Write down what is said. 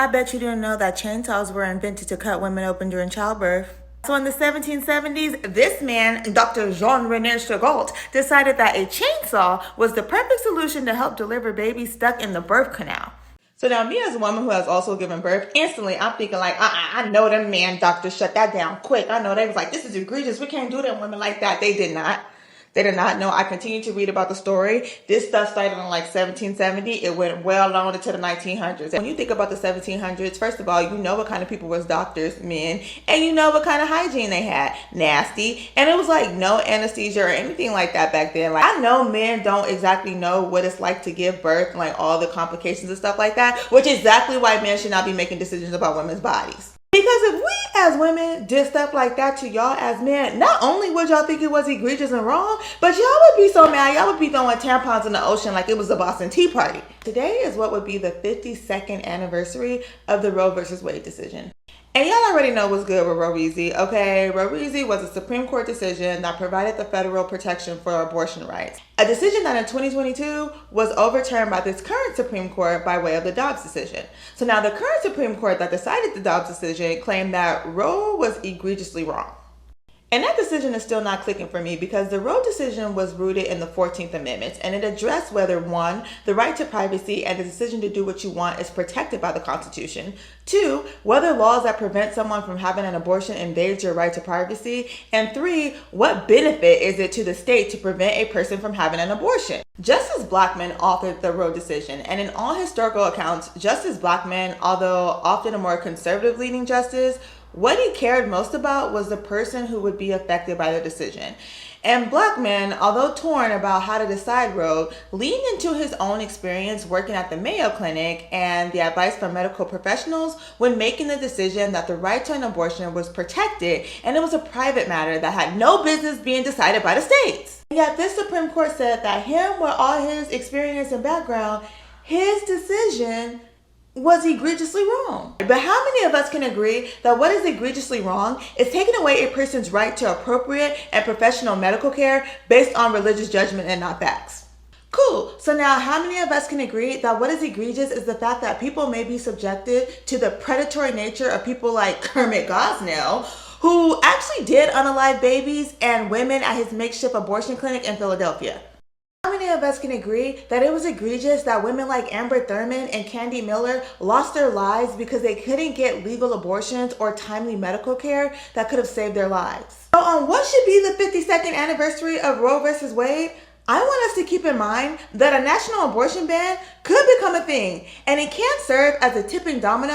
I bet you didn't know that chainsaws were invented to cut women open during childbirth. So in the 1770s, this man, Dr. Jean-René Chagall, decided that a chainsaw was the perfect solution to help deliver babies stuck in the birth canal. So now me as a woman who has also given birth, instantly I'm thinking like, I know them man doctors shut that down quick. I know they was like, this is egregious. We can't do them women like that. They did not. They did not know. I continued to read about the story. This stuff started in like 1770. It went well on into the 1900s. When you think about the 1700s, first of all, you know what kind of people was doctors, men, and you know what kind of hygiene they had. Nasty. And it was like no anesthesia or anything like that back then. Like I know men don't exactly know what it's like to give birth and like all the complications and stuff like that, which is exactly why men should not be making decisions about women's bodies. Because if we as women did stuff like that to y'all as men, not only would y'all think it was egregious and wrong, but y'all would be so mad, y'all would be throwing tampons in the ocean like it was the Boston Tea Party. Today is what would be the 52nd anniversary of the Roe versus Wade decision. And y'all already know what's good with Roe v. Okay, Roe v. was a Supreme Court decision that provided the federal protection for abortion rights. A decision that in 2022 was overturned by this current Supreme Court by way of the Dobbs decision. So now the current Supreme Court that decided the Dobbs decision claimed that Roe was egregiously wrong. And that decision is still not clicking for me because the Roe decision was rooted in the 14th Amendment and it addressed whether 1, the right to privacy and the decision to do what you want is protected by the Constitution, 2, whether laws that prevent someone from having an abortion invade your right to privacy, and 3, what benefit is it to the state to prevent a person from having an abortion. Justice Blackmun authored the Roe decision, and in all historical accounts, Justice Blackmun, although often a more conservative-leaning justice, what he cared most about was the person who would be affected by the decision. And Blackmun, although torn about how to decide Roe, leaned into his own experience working at the Mayo Clinic and the advice from medical professionals when making the decision that the right to an abortion was protected and it was a private matter that had no business being decided by the states. And yet this Supreme Court said that him, with all his experience and background, his decision was egregiously wrong. But how many of us can agree that what is egregiously wrong is taking away a person's right to appropriate and professional medical care based on religious judgment and not facts? Cool. So now how many of us can agree that what is egregious is the fact that people may be subjected to the predatory nature of people like Kermit Gosnell, who actually did unalive babies and women at his makeshift abortion clinic in Philadelphia? How many of us can agree that it was egregious that women like Amber Thurman and Candy Miller lost their lives because they couldn't get legal abortions or timely medical care that could have saved their lives? So on what should be the 52nd anniversary of Roe versus Wade, I want us to keep in mind that a national abortion ban could become a thing, and it can serve as a tipping domino